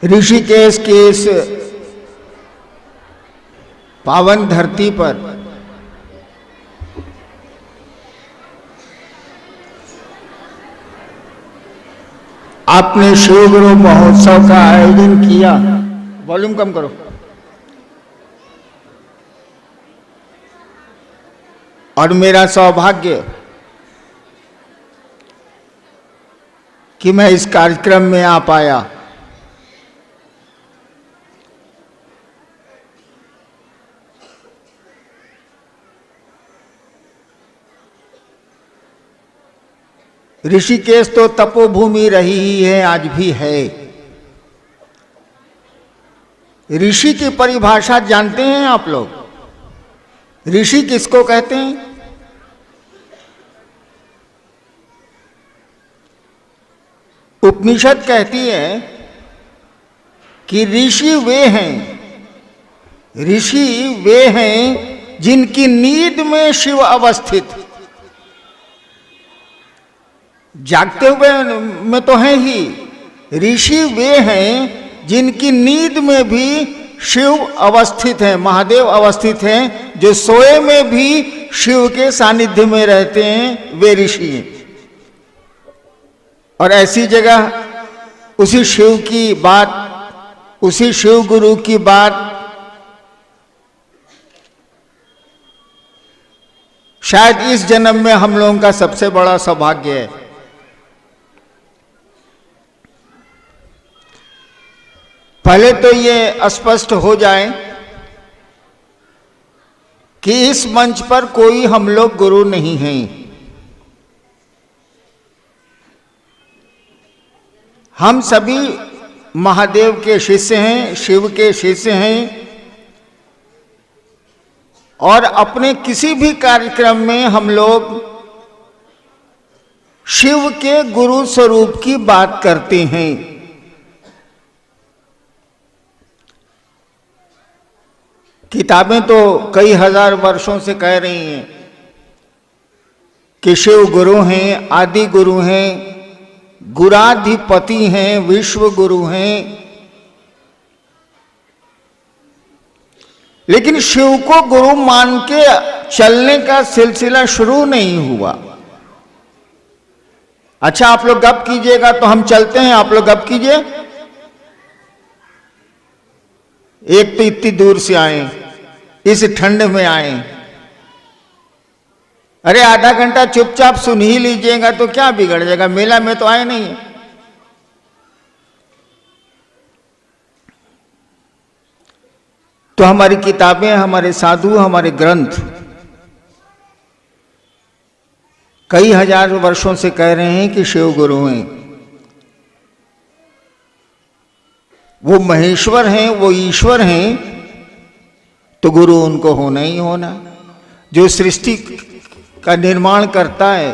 ऋषिकेश के इस पावन धरती पर आपने शिव गुरु महोत्सव का आयोजन किया। वॉल्यूम कम करो। और मेरा सौभाग्य कि मैं इस कार्यक्रम में आ पाया। ऋषिकेश तो तपोभूमि रही ही है, आज भी है। ऋषि की परिभाषा जानते हैं आप लोग? ऋषि किसको कहते हैं? उपनिषद कहती है कि ऋषि वे हैं जिनकी नींद में शिव अवस्थित। जागते हुए में तो हैं ही, ऋषि वे हैं जिनकी नींद में भी शिव अवस्थित हैं, महादेव अवस्थित हैं, जो सोए में भी शिव के सानिध्य में रहते हैं, वे ऋषि हैं। और ऐसी जगह उसी शिव की बात, उसी शिव गुरु की बात शायद इस जन्म में हम लोगों का सबसे बड़ा सौभाग्य है। पहले तो ये स्पष्ट हो जाए कि इस मंच पर कोई हम लोग गुरु नहीं हैं। हम सभी महादेव के शिष्य हैं, शिव के शिष्य हैं, और अपने किसी भी कार्यक्रम में हम लोग शिव के गुरु स्वरूप की बात करते हैं। किताबें तो कई हजार वर्षों से कह रही हैं कि शिव गुरु हैं, आदि गुरु हैं, गुराधिपति हैं, विश्व गुरु हैं। लेकिन शिव को गुरु मान के चलने का सिलसिला शुरू नहीं हुआ। अच्छा, आप लोग गप कीजिएगा तो हम चलते हैं, आप लोग गप कीजिए। एक तो इतनी दूर से आए, इस ठंड में आए। अरे आधा घंटा चुपचाप सुन ही लीजिएगा तो क्या बिगड़ जाएगा? मेला में तो आए नहीं। तो हमारी किताबें, हमारे साधु, हमारे ग्रंथ कई हजार वर्षों से कह रहे हैं कि शिव गुरु हैं, वो महेश्वर हैं, वो ईश्वर हैं, तो गुरु उनको होना ही होना। जो सृष्टि का निर्माण करता है,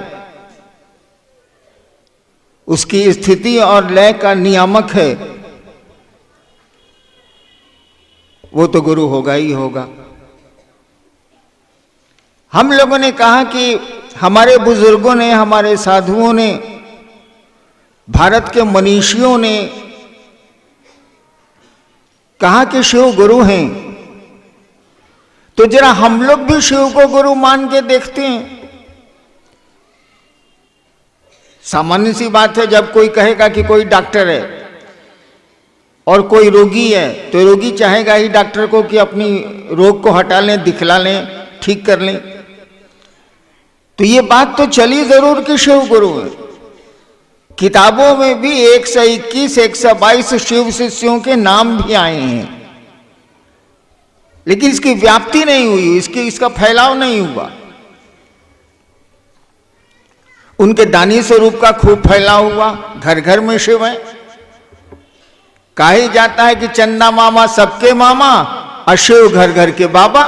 उसकी स्थिति और लय का नियामक है, वो तो गुरु होगा ही होगा। हम लोगों ने कहा कि हमारे बुजुर्गों ने, हमारे साधुओं ने, भारत के मनीषियों ने कहा कि शिव गुरु हैं, तो जरा हम लोग भी शिव को गुरु मान के देखते हैं। सामान्य सी बात है, जब कोई कहेगा कि कोई डॉक्टर है और कोई रोगी है, तो रोगी चाहेगा ही डॉक्टर को कि अपनी रोग को हटा लें, दिखला लें, ठीक कर लें। तो ये बात तो चली जरूर कि शिव गुरु है। किताबों में भी 121, 122 शिव शिष्यों के नाम भी आए हैं, लेकिन इसकी व्याप्ति नहीं हुई, इसका फैलाव नहीं हुआ। उनके दानी स्वरूप का खूब फैलाव हुआ, घर घर में शिव है। कहा ही जाता है कि चंदा मामा सबके मामा, और शिव घर घर के बाबा।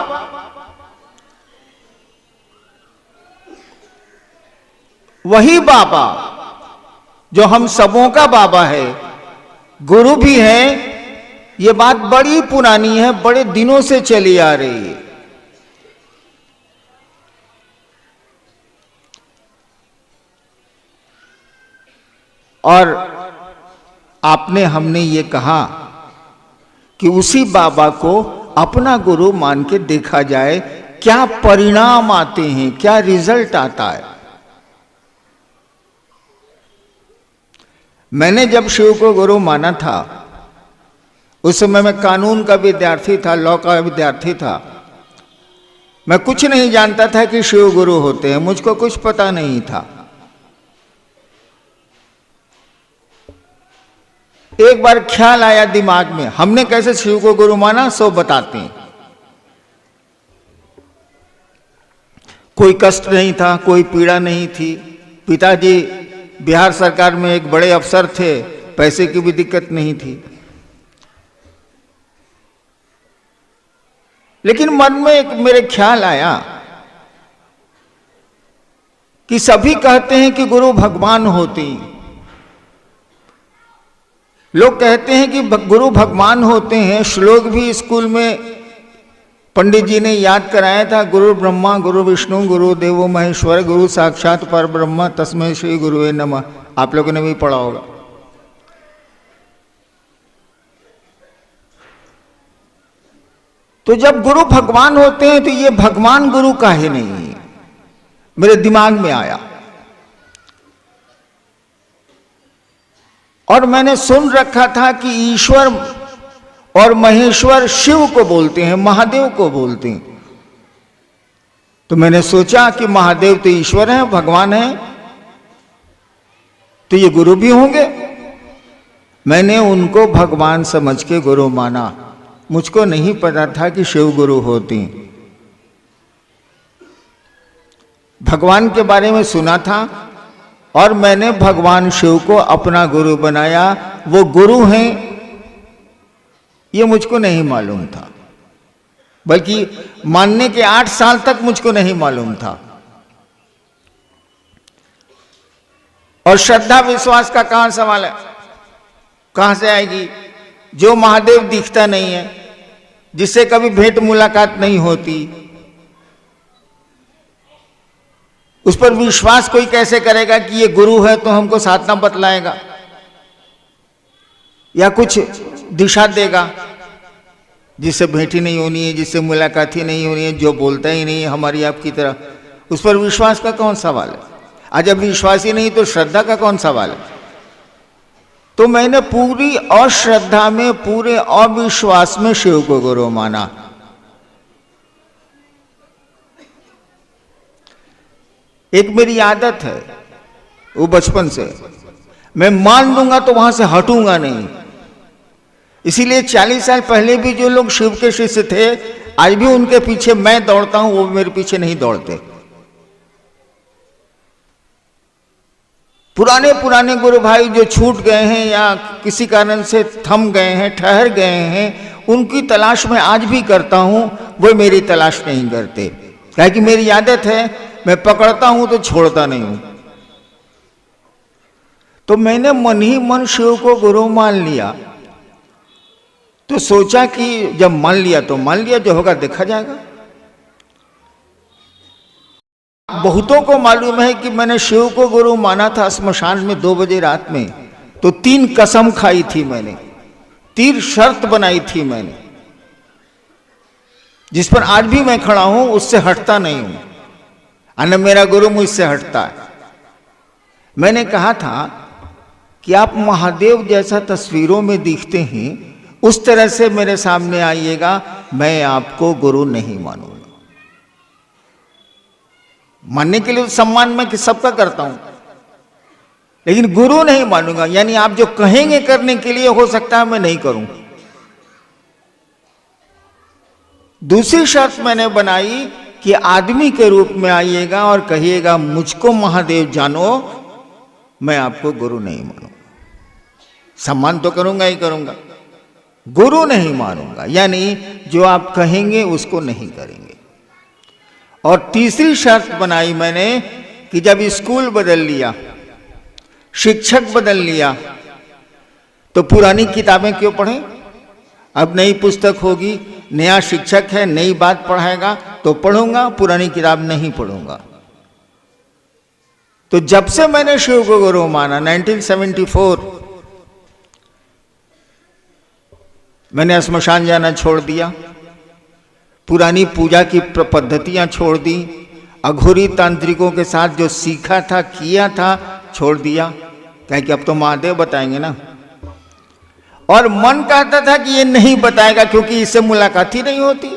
वही बाबा जो हम सबों का बाबा है, गुरु भी है। ये बात बड़ी पुरानी है, बड़े दिनों से चली आ रही है। और आपने, हमने ये कहा कि उसी बाबा को अपना गुरु मान के देखा जाए, क्या परिणाम आते हैं, क्या रिजल्ट आता है। मैंने जब शिव को गुरु माना था, उस समय मैं कानून का विद्यार्थी था, लॉ का विद्यार्थी था। मैं कुछ नहीं जानता था कि शिव गुरु होते हैं, मुझको कुछ पता नहीं था। एक बार ख्याल आया दिमाग में, हमने कैसे शिव को गुरु माना सो बताते हैं। कोई कष्ट नहीं था, कोई पीड़ा नहीं थी। पिताजी बिहार सरकार में एक बड़े अफसर थे, पैसे की भी दिक्कत नहीं थी। लेकिन मन में एक मेरे ख्याल आया कि सभी कहते हैं कि गुरु भगवान होते हैं। लोग कहते हैं कि गुरु भगवान होते हैं। श्लोक भी स्कूल में पंडित जी ने याद कराया था, गुरु ब्रह्मा गुरु विष्णु गुरु देवो महेश्वर गुरु साक्षात पर ब्रह्म तस्मै श्री गुरुवे नमः। आप लोगों ने भी पढ़ा होगा। तो जब गुरु भगवान होते हैं तो ये भगवान गुरु काहे नहीं, मेरे दिमाग में आया। और मैंने सुन रखा था कि ईश्वर और महेश्वर शिव को बोलते हैं, महादेव को बोलते हैं। तो मैंने सोचा कि महादेव तो ईश्वर हैं, भगवान हैं, तो ये गुरु भी होंगे। मैंने उनको भगवान समझ के गुरु माना। मुझको नहीं पता था कि शिव गुरु होती। भगवान के बारे में सुना था और मैंने भगवान शिव को अपना गुरु बनाया। वो गुरु हैं ये मुझको नहीं मालूम था, बल्कि मानने के 8 साल तक मुझको नहीं मालूम था। और श्रद्धा विश्वास का कहां सवाल है, कहां से आएगी? जो महादेव दिखता नहीं है, जिससे कभी भेंट मुलाकात नहीं होती, उस पर विश्वास कोई कैसे करेगा कि ये गुरु है तो हमको साधना बतलाएगा या कुछ दिशा देगा? जिससे भेंट ही नहीं होनी है, जिससे मुलाकात ही नहीं होनी है, जो बोलता ही नहीं है हमारी आपकी तरह, उस पर विश्वास का कौन सवाल है? आज जब विश्वास ही नहीं तो श्रद्धा का कौन सवाल है? तो मैंने पूरी अश्रद्धा में, पूरे अविश्वास में शिव को गुरु माना। एक मेरी आदत है, वो बचपन से, मैं मान लूंगा तो वहां से हटूंगा नहीं। इसीलिए 40 साल पहले भी जो लोग शिव के शिष्य थे, आज भी उनके पीछे मैं दौड़ता हूं, वो मेरे पीछे नहीं दौड़ते। पुराने पुराने गुरु भाई जो छूट गए हैं या किसी कारण से थम गए हैं, ठहर गए हैं, उनकी तलाश में आज भी करता हूं, वो मेरी तलाश नहीं करते। क्या कि मेरी आदत है, मैं पकड़ता हूं तो छोड़ता नहीं हूं। तो मैंने मन ही मन शिव को गुरु मान लिया। तो सोचा कि जब मान लिया तो मान लिया, जो होगा देखा जाएगा। बहुतों को मालूम है कि मैंने शिव को गुरु माना था स्मशान में 2 बजे रात में। तो 3 कसम खाई थी मैंने, 3 शर्त बनाई थी मैंने, जिस पर आज भी मैं खड़ा हूं, उससे हटता नहीं हूं, और मेरा गुरु मुझसे हटता है। मैंने कहा था कि आप महादेव जैसा तस्वीरों में दिखते हैं, उस तरह से मेरे सामने आइएगा, मैं आपको गुरु नहीं मानूंगा। मानने के लिए सम्मान मैं सबका करता हूं, लेकिन गुरु नहीं मानूंगा। यानी आप जो कहेंगे करने के लिए, हो सकता है मैं नहीं करूं। दूसरी शर्त मैंने बनाई कि आदमी के रूप में आइएगा और कहिएगा मुझको महादेव जानो, मैं आपको गुरु नहीं मानूंगा। सम्मान तो करूंगा ही करूंगा, गुरु नहीं मानूंगा। यानी जो आप कहेंगे उसको नहीं करेंगे। और तीसरी शर्त बनाई मैंने कि जब स्कूल बदल लिया, शिक्षक बदल लिया, तो पुरानी किताबें क्यों पढ़ें? अब नई पुस्तक होगी, नया शिक्षक है, नई बात पढ़ाएगा तो पढ़ूंगा, पुरानी किताब नहीं पढ़ूंगा। तो जब से मैंने शिव को गुरु माना 1974, मैंने श्मशान जाना छोड़ दिया, पुरानी पूजा की पद्धतियां छोड़ दी, अघोरी तांत्रिकों के साथ जो सीखा था किया था छोड़ दिया, क्या कि अब तो महादेव बताएंगे ना। और मन कहता था कि ये नहीं बताएगा क्योंकि इससे मुलाकात ही नहीं होती,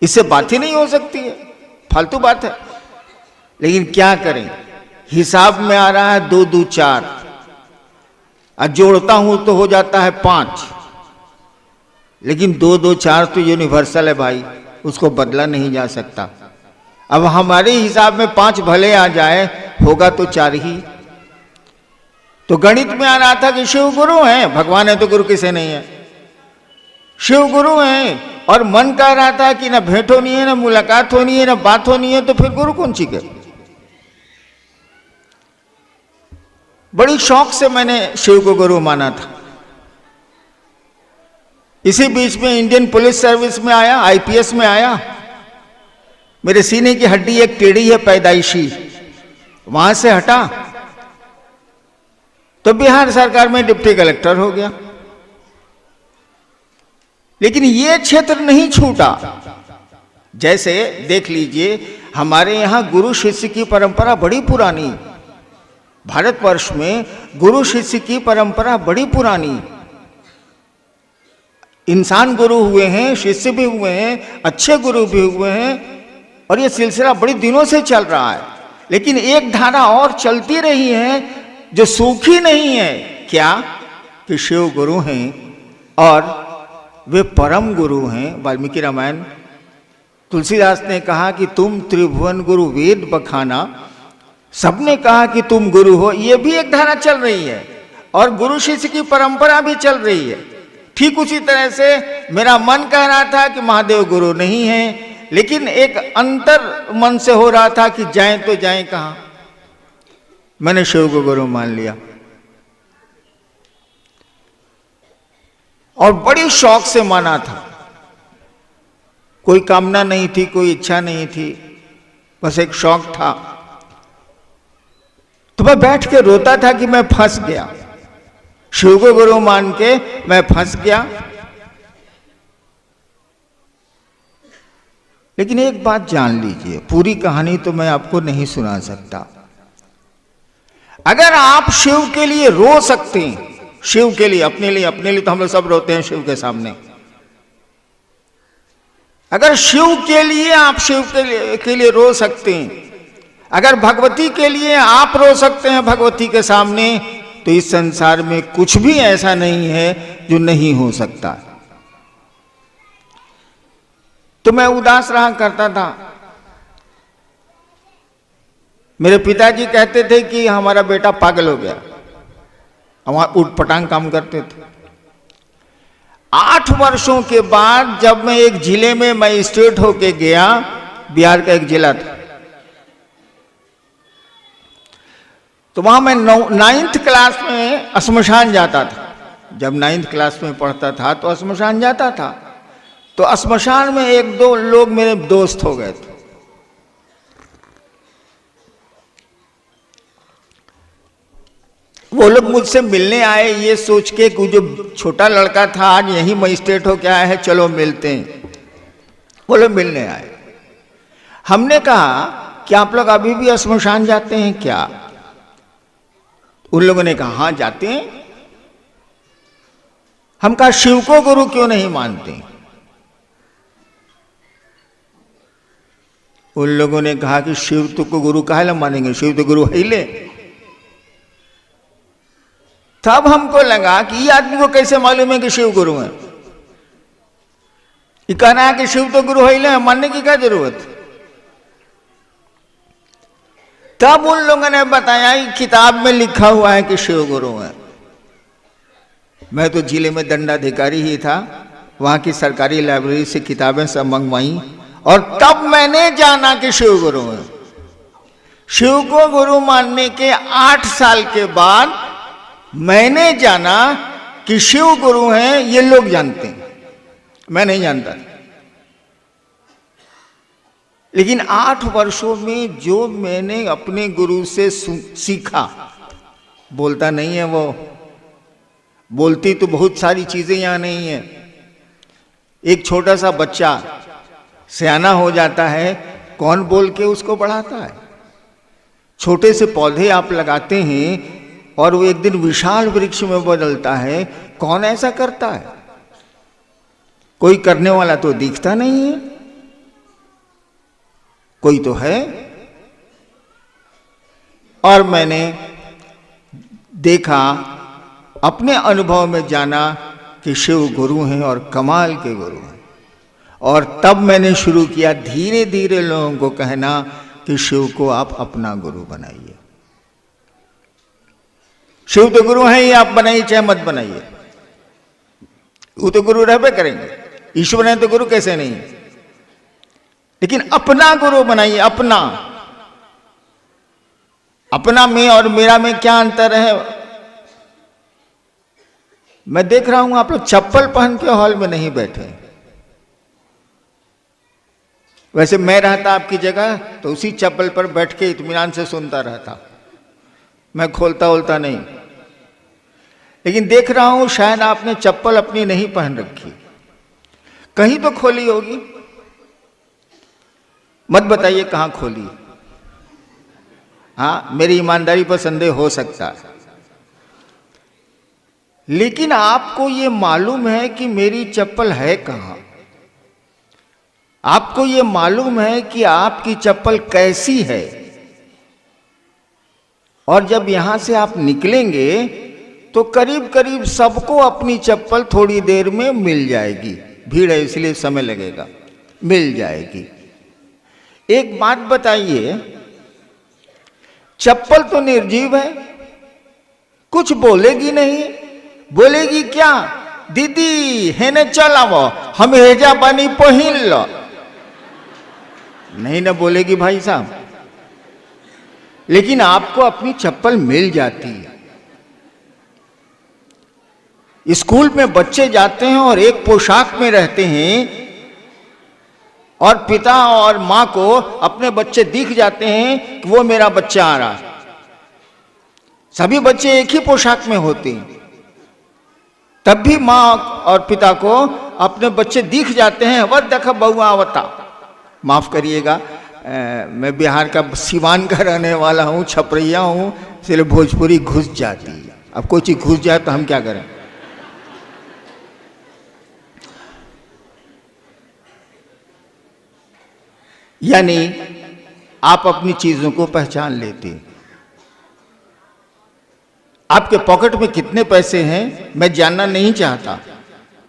इससे बात ही नहीं हो सकती है, फालतू बात है। लेकिन क्या करें, हिसाब में आ रहा है 2 2 4 और जोड़ता हूं तो हो जाता है 5, लेकिन 2 2 4 तो यूनिवर्सल है भाई, उसको बदला नहीं जा सकता। अब हमारे हिसाब में 5 भले आ जाए, होगा तो 4 ही। तो गणित में आ रहा था कि शिव गुरु हैं, भगवान है तो गुरु किसे नहीं है, शिव गुरु हैं। और मन कह रहा था कि ना भेंट होनी है, ना मुलाकात होनी है, ना बात होनी है, तो फिर गुरु कौन सी के। बड़ी शौक से मैंने शिव को गुरु माना था। इसी बीच में इंडियन पुलिस सर्विस में आया, आईपीएस में आया। मेरे सीने की हड्डी एक टेढ़ी है पैदाइशी, वहां से हटा तो बिहार सरकार में डिप्टी कलेक्टर हो गया। लेकिन ये क्षेत्र नहीं छूटा। जैसे देख लीजिए, हमारे यहां गुरु शिष्य की परंपरा बड़ी पुरानी, भारतवर्ष में गुरु शिष्य की परंपरा बड़ी पुरानी। इंसान गुरु हुए हैं, शिष्य भी हुए हैं, अच्छे गुरु भी हुए हैं, और ये सिलसिला बड़ी दिनों से चल रहा है। लेकिन एक धारा और चलती रही है जो सूखी नहीं है, क्या कि शिव गुरु हैं और वे परम गुरु हैं। वाल्मीकि रामायण, तुलसीदास ने कहा कि तुम त्रिभुवन गुरु वेद बखाना, सबने कहा कि तुम गुरु हो। ये भी एक धारा चल रही है और गुरु शिष्य की परंपरा भी चल रही है। ठीक उसी तरह से मेरा मन कह रहा था कि महादेव गुरु नहीं है, लेकिन एक अंतर मन से हो रहा था कि जाएं तो जाएं कहां। मैंने शिव को गुरु मान लिया और बड़ी शौक से माना था। कोई कामना नहीं थी, कोई इच्छा नहीं थी, बस एक शौक था। तो मैं बैठ के रोता था कि मैं फंस गया, शिव को गुरु मान के मैं फंस गया। लेकिन एक बात जान लीजिए, पूरी कहानी तो मैं आपको नहीं सुना सकता। अगर आप शिव के लिए रो सकते हैं, शिव के लिए, अपने लिए तो हम लोग सब रोते हैं शिव के सामने। अगर शिव के लिए आप शिव के लिए रो सकते हैं, अगर भगवती के लिए आप रो सकते हैं भगवती के सामने, तो इस संसार में कुछ भी ऐसा नहीं है जो नहीं हो सकता। तो मैं उदास रहा करता था। मेरे पिताजी कहते थे कि हमारा बेटा पागल हो गया, हमारा उठपटांग काम करते थे। 8 वर्षों के बाद जब मैं एक जिले में मजिस्ट्रेट होके गया, बिहार का एक जिला था, तो वहां मैं 9th क्लास में श्मशान जाता था। जब 9th क्लास में पढ़ता था तो श्मशान जाता था। तो श्मशान में 1-2 लोग मेरे दोस्त हो गए थे। वो लोग मुझसे मिलने आए ये सोच के कि जो छोटा लड़का था आज यही मजिस्ट्रेट हो क्या है, चलो मिलते हैं। वो लोग मिलने आए। हमने कहा कि आप लोग अभी भी श्मशान जाते हैं क्या? उन लोगों ने कहा हाँ जाते हैं। हम कहा शिव को गुरु क्यों नहीं मानते? उन लोगों ने कहा कि शिव तो को गुरु काहे ला मानेंगे, शिव तो गुरु है ले। तब हमको लगा कि ये आदमी को कैसे मालूम है कि शिव गुरु है। ये कहना है कि शिव तो गुरु है ले, मानने की क्या जरूरत। तब उन लोगों ने बताया कि किताब में लिखा हुआ है कि शिव गुरु है। मैं तो जिले में दंडाधिकारी ही था, वहां की सरकारी लाइब्रेरी से किताबें सब मंगवाई और तब मैंने जाना कि शिव गुरु है। शिव को गुरु मानने के 8 साल के बाद मैंने जाना कि शिव गुरु हैं, ये लोग जानते हैं, मैं नहीं जानता। लेकिन 8 वर्षों में जो मैंने अपने गुरु से सीखा, बोलता नहीं है वो, बोलती तो बहुत सारी चीजें यहाँ नहीं है। एक छोटा सा बच्चा सयाना हो जाता है, कौन बोल के उसको बढ़ाता है? छोटे से पौधे आप लगाते हैं और वो एक दिन विशाल वृक्ष में बदलता है, कौन ऐसा करता है? कोई करने वाला तो दिखता नहीं है, कोई तो है। और मैंने देखा, अपने अनुभव में जाना कि शिव गुरु हैं और कमाल के गुरु हैं। और तब मैंने शुरू किया धीरे धीरे लोगों को कहना कि शिव को आप अपना गुरु बनाइए। शिव तो गुरु हैं ही, आप बनाइए चाहे मत बनाइए, वो तो गुरु रहबे करेंगे। ईश्वर है तो गुरु कैसे नहीं, लेकिन अपना गुरु बनाइए। अपना अपना में और मेरा में क्या अंतर है? मैं देख रहा हूं आप लोग चप्पल पहन के हॉल में नहीं बैठे। वैसे मैं रहता आपकी जगह तो उसी चप्पल पर बैठ के इत्मीनान से सुनता रहता, मैं खोलता ओलता नहीं। लेकिन देख रहा हूं शायद आपने चप्पल अपनी नहीं पहन रखी, कहीं तो खोली होगी। मत बताइए कहां खोली। हाँ, मेरी ईमानदारी पर संदेह हो सकता है, लेकिन आपको ये मालूम है कि मेरी चप्पल है कहां। आपको ये मालूम है कि आपकी चप्पल कैसी है। और जब यहां से आप निकलेंगे तो करीब करीब सबको अपनी चप्पल थोड़ी देर में मिल जाएगी। भीड़ है इसलिए समय लगेगा, मिल जाएगी। एक बात बताइए, चप्पल तो निर्जीव है, कुछ बोलेगी नहीं। बोलेगी क्या? दीदी हेने चलावो, हम हेजा बनी पहिन लो। नहीं ना बोलेगी भाई साहब। लेकिन आपको अपनी चप्पल मिल जाती है। स्कूल में बच्चे जाते हैं और एक पोशाक में रहते हैं, और पिता और मां को अपने बच्चे दिख जाते हैं कि वो मेरा बच्चा आ रहा है। सभी बच्चे एक ही पोशाक में होते हैं, तब भी मां और पिता को अपने बच्चे दिख जाते हैं। वह देखा बहुआ आवता, माफ करिएगा, मैं बिहार का सिवान का रहने वाला हूं, छपरैया हूं, इसलिए भोजपुरी घुस जाती है। अब कोई चीज घुस जाए तो हम क्या करें। यानी आप अपनी चीजों को पहचान लेते हैं। आपके पॉकेट में कितने पैसे हैं मैं जानना नहीं चाहता,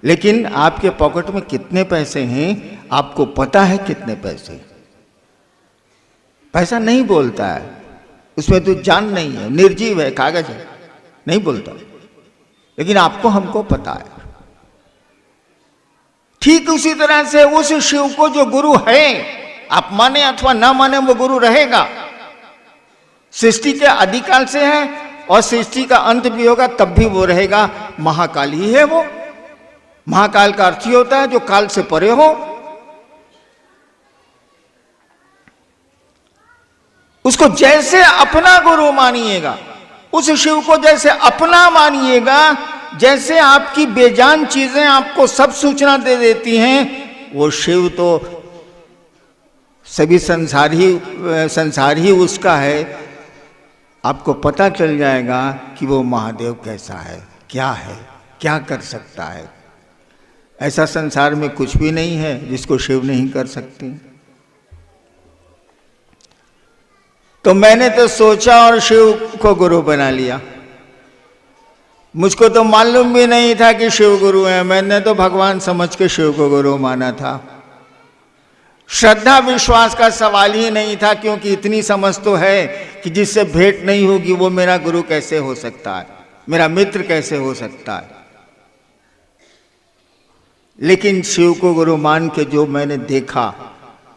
लेकिन आपके पॉकेट में कितने पैसे हैं आपको पता है। कितने पैसे, पैसा नहीं बोलता है, उसमें तो जान नहीं है, निर्जीव है, कागज है, नहीं बोलता। लेकिन आपको हमको पता है। ठीक उसी तरह से उस शिव को जो गुरु है, आप माने अथवा ना माने, वो गुरु रहेगा। सृष्टि के आदिकाल से है और सृष्टि का अंत भी होगा, तब भी वो रहेगा। महाकाल ही है वो। महाकाल का अर्थ ही होता है जो काल से परे हो। उसको जैसे अपना गुरु मानिएगा, उस शिव को जैसे अपना मानिएगा, जैसे आपकी बेजान चीजें आपको सब सूचना दे देती हैं, वो शिव तो सभी संसार ही उसका है। आपको पता चल जाएगा कि वो महादेव कैसा है, क्या कर सकता है। ऐसा संसार में कुछ भी नहीं है जिसको शिव नहीं कर सकती। तो मैंने तो सोचा और शिव को गुरु बना लिया। मुझको तो मालूम भी नहीं था कि शिव गुरु है। मैंने तो भगवान समझ के शिव को गुरु माना था। श्रद्धा विश्वास का सवाल ही नहीं था, क्योंकि इतनी समझ तो है कि जिससे भेंट नहीं होगी वो मेरा गुरु कैसे हो सकता है, मेरा मित्र कैसे हो सकता है। लेकिन शिव को गुरु मान के जो मैंने देखा,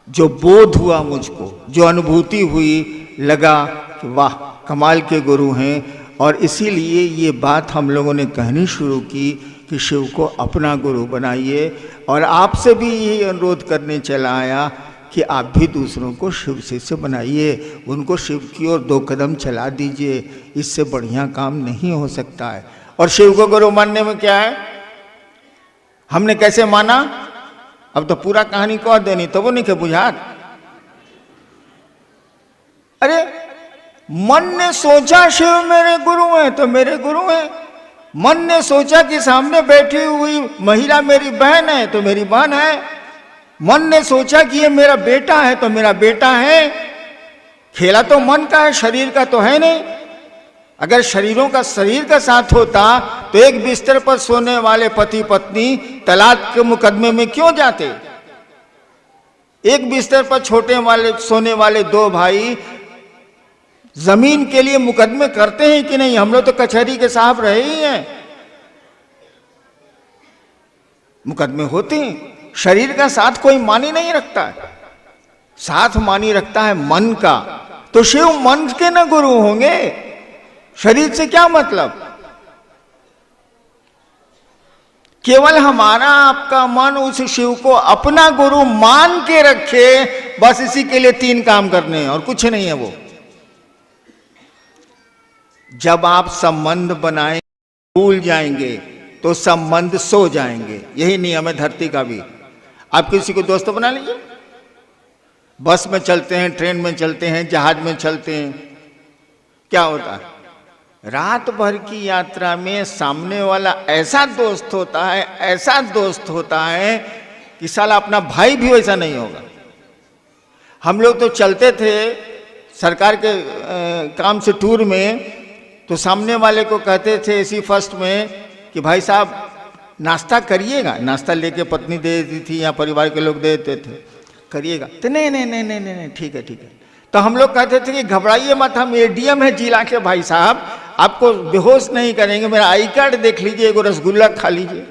जो बोध हुआ मुझको, जो अनुभूति हुई, लगा कि वाह कमाल के गुरु हैं। और इसीलिए ये बात हम लोगों ने कहनी शुरू की कि शिव को अपना गुरु बनाइए। और आपसे भी यही अनुरोध करने चला आया कि आप भी दूसरों को शिव शिष्य बनाइए, उनको शिव की ओर 2 कदम चला दीजिए। इससे बढ़िया काम नहीं हो सकता है। और शिव को गुरु मानने में क्या है? हमने कैसे माना? अब तो पूरा कहानी कह देनी तो वो नहीं के बुझात। अरे मन ने सोचा शिव मेरे गुरु हैं तो मेरे गुरु हैं। मन ने सोचा कि सामने बैठी हुई महिला मेरी बहन है तो मेरी बहन है। मन ने सोचा कि ये मेरा बेटा है तो मेरा बेटा है। खेला तो मन का है, शरीर का तो है नहीं। अगर शरीरों का शरीर का साथ होता तो एक बिस्तर पर सोने वाले पति पत्नी तलाक के मुकदमे में क्यों जाते? एक बिस्तर पर सोने वाले दो भाई जमीन के लिए मुकदमे करते हैं कि नहीं? हम लोग तो कचहरी के साहब रहे ही हैं, मुकदमे होते हैं। शरीर का साथ कोई मानी नहीं रखता है, साथ मानी रखता है मन का। तो शिव मन के न गुरु होंगे, शरीर से क्या मतलब? केवल हमारा आपका मन उस शिव को अपना गुरु मान के रखे, बस इसी के लिए 3 काम करने हैं और कुछ नहीं है। वो जब आप संबंध बनाए भूल जाएंगे तो संबंध सो जाएंगे। यही नियम है धरती का भी। आप किसी को दोस्त बना लीजिए, बस में चलते हैं, ट्रेन में चलते हैं, जहाज में चलते हैं, क्या होता है? रात भर की यात्रा में सामने वाला ऐसा दोस्त होता है, ऐसा दोस्त होता है कि साला अपना भाई भी वैसा नहीं होगा। हम लोग तो चलते थे सरकार के काम से टूर में, तो सामने वाले को कहते थे एसी फर्स्ट में कि भाई साहब नाश्ता करिएगा। नाश्ता लेके पत्नी दे देती थी या परिवार के लोग दे देते थे, करिएगा तो नहीं नहीं नहीं नहीं नहीं ठीक है ठीक है। तो हम लोग कहते थे कि घबराइए मत, हम एडीएम है जिला के भाई साहब, आपको बेहोश नहीं करेंगे, मेरा आई कार्ड देख लीजिए, एगो रसगुल्ला खा लीजिए।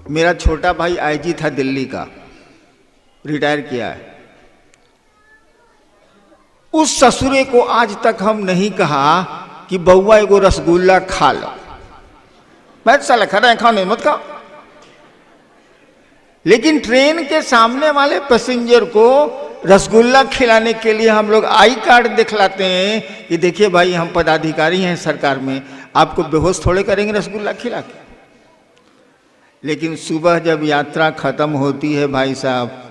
मेरा छोटा भाई आईजी था दिल्ली का, रिटायर किया है। उस ससुरे को आज तक हम नहीं कहा कि बउआ एगो रसगुल्ला खा लो। मैं साला खा रहे खाने मत खाओ। लेकिन ट्रेन के सामने वाले पैसेंजर को रसगुल्ला खिलाने के लिए हम लोग आई कार्ड दिखलाते हैं कि देखिए भाई हम पदाधिकारी हैं सरकार में, आपको बेहोश थोड़े करेंगे रसगुल्ला खिला के। लेकिन सुबह जब यात्रा खत्म होती है भाई साहब,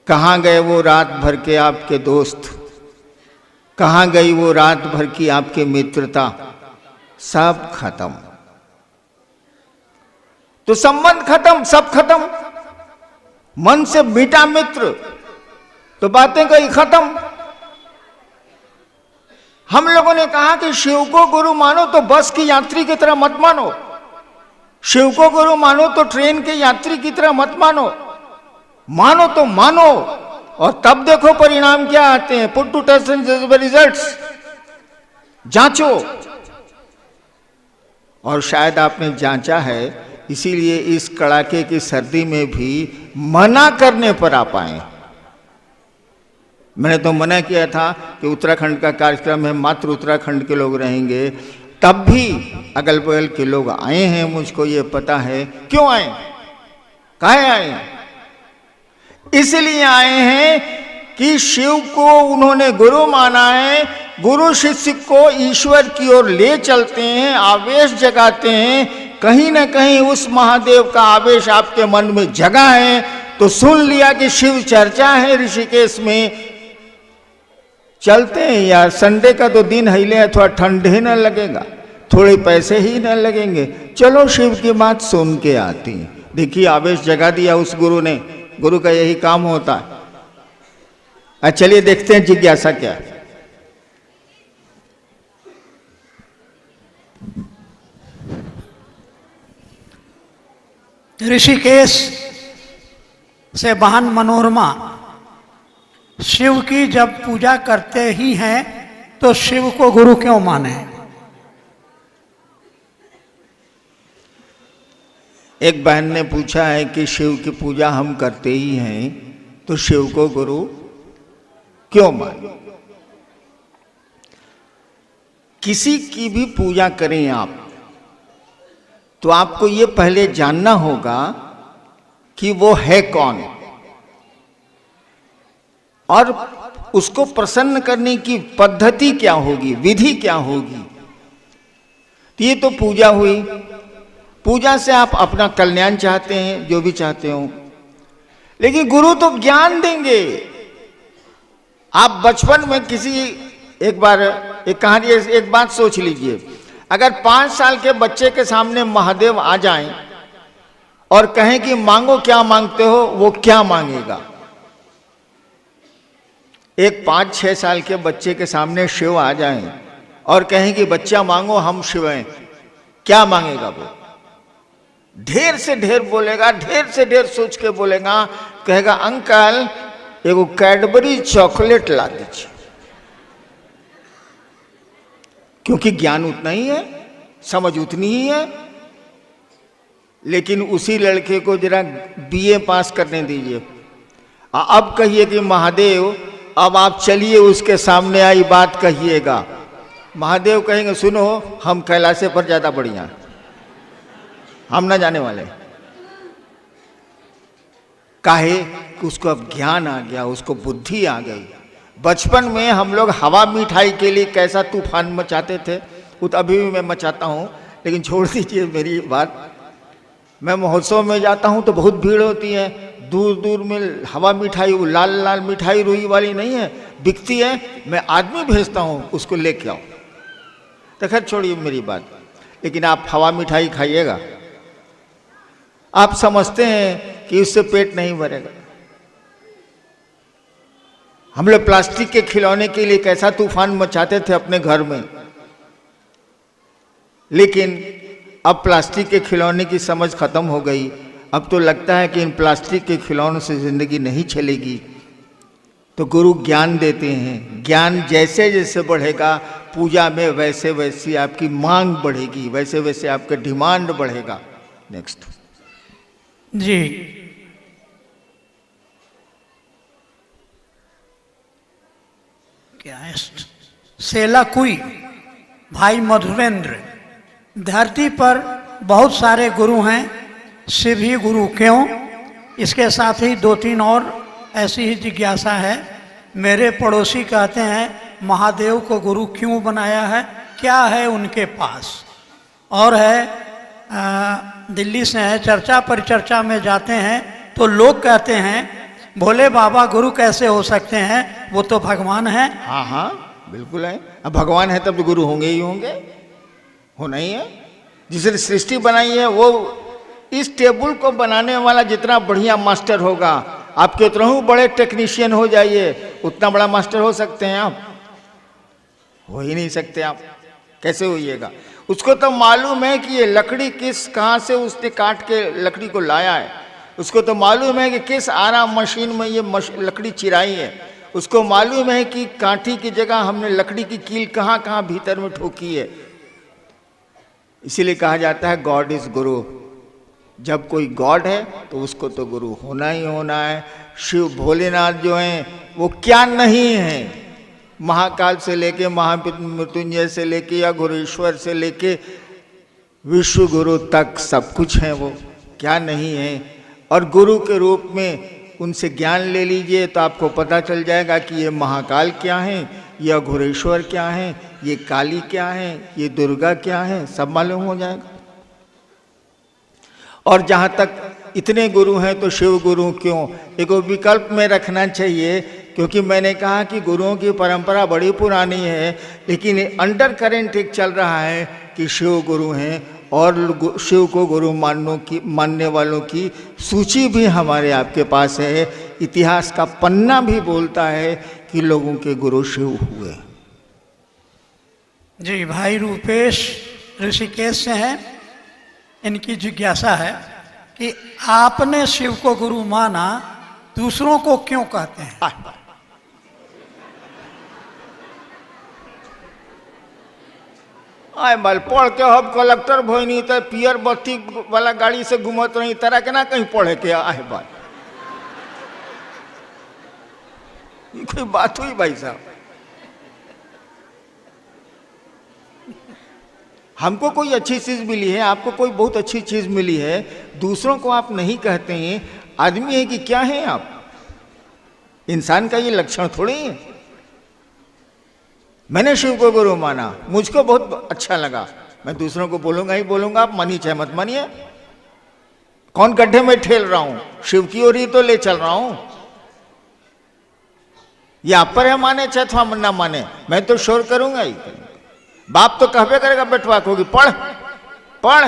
कहाँ गए वो रात भर के आपके दोस्त? कहाँ गई वो रात भर की आपके मित्रता? सब खत्म। तो संबंध खत्म, सब खत्म। मन से मिटा मित्र तो बातें गई खत्म। हम लोगों ने कहा कि शिव को गुरु मानो तो बस की यात्री की तरह मत मानो, शिव को गुरु मानो तो ट्रेन के यात्री की तरह मत मानो। मानो तो मानो, और तब देखो परिणाम क्या आते हैं। Put to test and results, जांचो। और शायद आपने जांचा है, इसीलिए इस कड़ाके की सर्दी में भी मना करने पर आ पाए। मैंने तो मना किया था कि उत्तराखंड का कार्यक्रम है, मात्र उत्तराखंड के लोग रहेंगे, तब भी अगल बगल के लोग आए हैं। मुझको ये पता है क्यों आए, काहे आए। इसलिए आए हैं कि शिव को उन्होंने गुरु माना है। गुरु शिष्य को ईश्वर की ओर ले चलते हैं, आवेश जगाते हैं। कहीं ना कहीं उस महादेव का आवेश आपके मन में जगा है तो सुन लिया कि शिव चर्चा है ऋषिकेश में, चलते हैं यार। संडे का तो दिन हिले है, थोड़ा ठंडे न लगेगा, थोड़े पैसे ही न लगेंगे, चलो शिव की बात सुन के आती है। देखिए आवेश जगा दिया उस गुरु ने। गुरु का यही काम होता है। चलिए देखते हैं जिज्ञासा क्या है। ऋषिकेश से बहन मनोरमा, शिव की जब पूजा करते ही हैं तो शिव को गुरु क्यों माने? एक बहन ने पूछा है कि शिव की पूजा हम करते ही हैं तो शिव को गुरु क्यों माने? किसी की भी पूजा करें आप तो आपको ये पहले जानना होगा कि वो है कौन, और उसको प्रसन्न करने की पद्धति क्या होगी, विधि क्या होगी। तो ये तो पूजा हुई। पूजा से आप अपना कल्याण चाहते हैं, जो भी चाहते हो, लेकिन गुरु तो ज्ञान देंगे। आप बचपन में एक बार एक कहानी, एक बात सोच लीजिए, अगर 5 साल के बच्चे के सामने महादेव आ जाएं और कहें कि मांगो, क्या मांगते हो, वो क्या मांगेगा? एक 5-6 साल के बच्चे के सामने शिव आ जाएं और कहें कि बच्चा मांगो, हम शिव हैं, क्या मांगेगा वो? ढेर से ढेर बोलेगा, ढेर से ढेर सोच के बोलेगा, कहेगा अंकल एगो कैडबरी चॉकलेट ला दीजिए। क्योंकि ज्ञान उतना ही है, समझ उतनी ही है। लेकिन उसी लड़के को जरा बीए पास करने दीजिए, अब कहिए कि महादेव अब आप चलिए उसके सामने आई बात कहिएगा। महादेव कहेंगे सुनो, हम कैलाशे पर ज्यादा बढ़िया हैं, हम ना जाने वाले। काहे कि उसको अब ज्ञान आ गया, उसको बुद्धि आ गई। बचपन में हम लोग हवा मिठाई के लिए कैसा तूफान मचाते थे, वो तो अभी भी मैं मचाता हूँ, लेकिन छोड़ दीजिए मेरी बात। मैं महोत्सव में जाता हूँ तो बहुत भीड़ होती है, दूर दूर में हवा मिठाई, वो लाल लाल मिठाई रुई वाली नहीं है, बिकती है, मैं आदमी भेजता हूँ उसको लेके आओ। तो खैर छोड़िए मेरी बात, लेकिन आप हवा मिठाई खाइएगा, आप समझते हैं कि उससे पेट नहीं भरेगा। हम लोग प्लास्टिक के खिलौने के लिए कैसा तूफान मचाते थे अपने घर में, लेकिन अब प्लास्टिक के खिलौने की समझ खत्म हो गई। अब तो लगता है कि इन प्लास्टिक के खिलौनों से जिंदगी नहीं चलेगी। तो गुरु ज्ञान देते हैं, ज्ञान जैसे जैसे बढ़ेगा पूजा में, वैसे वैसे आपकी मांग बढ़ेगी, वैसे वैसे आपका डिमांड बढ़ेगा। नेक्स्ट जी, क्या है? सेला कुई भाई मधुरेंद्र, धरती पर बहुत सारे गुरु हैं, शिव ही गुरु क्यों? इसके साथ ही 2-3 और ऐसी ही जिज्ञासा है। मेरे पड़ोसी कहते हैं महादेव को गुरु क्यों बनाया है, क्या है उनके पास? और है दिल्ली से है, चर्चा परिचर्चा में जाते हैं तो लोग कहते हैं भोले बाबा गुरु कैसे हो सकते हैं, वो तो भगवान है। हाँ हाँ बिल्कुल है, अब भगवान है तब तो गुरु होंगे ही होंगे, होना ही है। जिसने सृष्टि बनाई है वो, इस टेबल को बनाने वाला जितना बढ़िया मास्टर होगा, आप कितना बड़े टेक्नीशियन हो जाइए, उतना बड़ा मास्टर हो सकते हैं आप? हो ही नहीं सकते आप। कैसे होइएगा? उसको तो मालूम है कि ये लकड़ी कहाँ से उसने काट के लकड़ी को लाया है, उसको तो मालूम है कि किस आरा मशीन में ये लकड़ी चिराई है, उसको मालूम है कि कांटी की जगह हमने लकड़ी की कील कहाँ कहाँ भीतर में ठोकी है। इसीलिए कहा जाता है गॉड इज गुरु। जब कोई गॉड है तो उसको तो गुरु होना ही होना है। शिव भोलेनाथ जो हैं वो क्या नहीं है, महाकाल से लेके महामृत्युंजय से लेके या गुरुश्वर से लेके विश्व गुरु तक सब कुछ है, वो क्या नहीं है। और गुरु के रूप में उनसे ज्ञान ले लीजिए तो आपको पता चल जाएगा कि ये महाकाल क्या है, ये अघोरेश्वर क्या है, ये काली क्या है, ये दुर्गा क्या है, सब मालूम हो जाएगा। और जहाँ तक इतने गुरु हैं तो शिव गुरु क्यों, एक विकल्प में रखना चाहिए, क्योंकि मैंने कहा कि गुरुओं की परंपरा बड़ी पुरानी है, लेकिन अंडर करेंट एक चल रहा है कि शिव गुरु हैं और शिव को गुरु मानने वालों की सूची भी हमारे आपके पास है। इतिहास का पन्ना भी बोलता है कि लोगों के गुरु शिव हुए। जी, भाई रूपेश ऋषिकेश से हैं, इनकी जिज्ञासा है कि आपने शिव को गुरु माना, दूसरों को क्यों कहते हैं? आए बाल पढ़ के हम कलेक्टर भोनी तो पियर बत्ती वाला गाड़ी से घूमत रही, तरह के ना कहीं पढ़े के आए बाल, ये कोई बात हुई भाई साहब? हमको कोई अच्छी चीज मिली है, आपको कोई बहुत अच्छी चीज मिली है, दूसरों को आप नहीं कहते हैं। आदमी है कि क्या है आप? इंसान का ये लक्षण थोड़ी है। मैंने शिव को गुरु माना, मुझको बहुत अच्छा लगा, मैं दूसरों को बोलूंगा ही बोलूंगा, आप मानिए चाहे मत मानिए। कौन गड्ढे में ठेल रहा हूं, शिव की ओर ही तो ले चल रहा हूं। ये आप पर है माने चाहे थोड़ा ना माने, मैं तो शोर करूंगा ही। बाप तो कहबे करेगा बेटवा को कि पढ़ पढ़,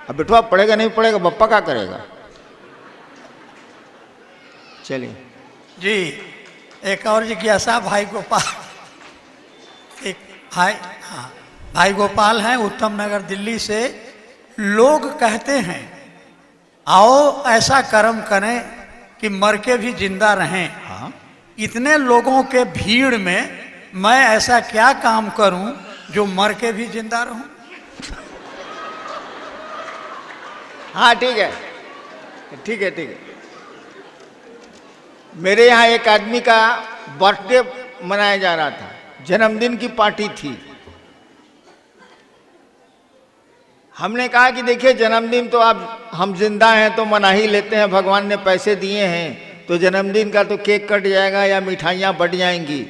अब बेटवा पढ़ेगा नहीं पढ़ेगा, बप्पा क्या करेगा। चलिए जी, एक और जिज्ञासा भाई गोपाल, एक भाई, हाँ भाई गोपाल हैं उत्तम नगर दिल्ली से। लोग कहते हैं आओ ऐसा कर्म करें कि मर के भी जिंदा रहें। हाँ, इतने लोगों के भीड़ में मैं ऐसा क्या काम करूं जो मर के भी जिंदा रहूं। हाँ ठीक है ठीक है ठीक है। मेरे यहाँ एक आदमी का बर्थडे मनाया जा रहा था, जन्मदिन की पार्टी थी। हमने कहा कि देखिए जन्मदिन तो आप, हम जिंदा हैं तो मना ही लेते हैं, भगवान ने पैसे दिए हैं तो जन्मदिन का तो केक कट जाएगा या मिठाइयाँ बट जाएंगी।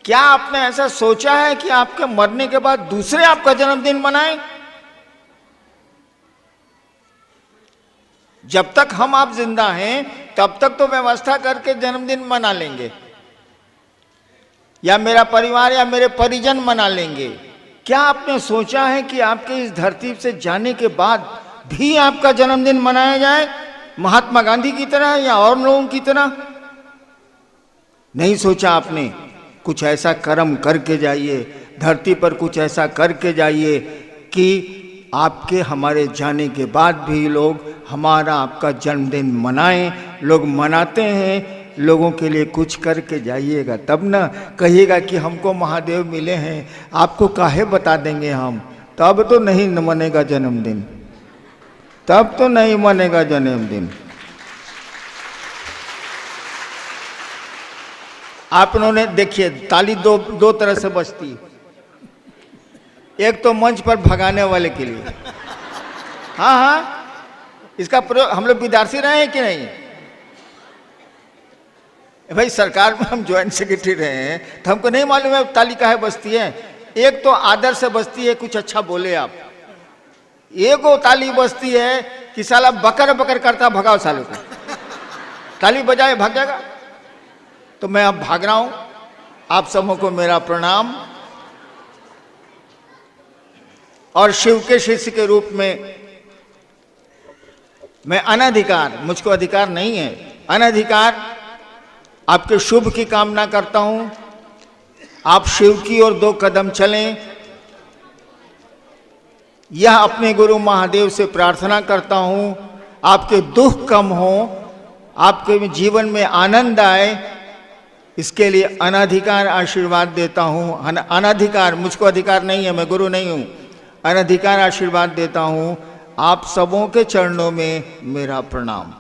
क्या आपने ऐसा सोचा है कि आपके मरने के बाद दूसरे आपका जन्मदिन मनाएं? जब तक हम आप जिंदा हैं तब तक तो व्यवस्था करके जन्मदिन मना लेंगे, या मेरा परिवार या मेरे परिजन मना लेंगे। क्या आपने सोचा है कि आपके इस धरती से जाने के बाद भी आपका जन्मदिन मनाया जाए, महात्मा गांधी की तरह या और लोगों की तरह? नहीं सोचा आपने। कुछ ऐसा कर्म करके जाइए, धरती पर कुछ ऐसा करके जाइए कि आपके हमारे जाने के बाद भी लोग हमारा आपका जन्मदिन मनाएं। लोग मनाते हैं, लोगों के लिए कुछ करके जाइएगा, तब ना कहिएगा कि हमको महादेव मिले हैं, आपको काहे बता देंगे हम। तब तो नहीं मनेगा जन्मदिन, तब तो नहीं मनेगा जन्मदिन। आप उन्होंने देखिए, ताली दो तरह से बजती है। एक तो मंच पर भगाने वाले के लिए, हाँ हाँ, इसका प्रयोग हम लोग विद्यार्थी रहे हैं कि नहीं भाई? सरकार में हम ज्वाइंट सेक्रेटरी रहे हैं तो हमको नहीं मालूम है ताली काहे बजती है। एक तो आदर से बजती है, कुछ अच्छा बोले आप। एक वो ताली बजती है कि साला बकर बकर करता, भगाओ सालों को, ताली बजाए भाग जाएगा। तो मैं अब भाग रहा हूं। आप सबों को मेरा प्रणाम। और शिव के शिष्य के रूप में मैं अनधिकार, मुझको अधिकार नहीं है, अनधिकार आपके शुभ की कामना करता हूं। आप शिव की ओर 2 कदम चलें, यह अपने गुरु महादेव से प्रार्थना करता हूं। आपके दुख कम हो, आपके जीवन में आनंद आए, इसके लिए अनधिकार आशीर्वाद देता हूं। अनधिकार, मुझको अधिकार नहीं है, मैं गुरु नहीं हूं। अनधिकार आशीर्वाद देता हूं। आप सबों के चरणों में मेरा प्रणाम।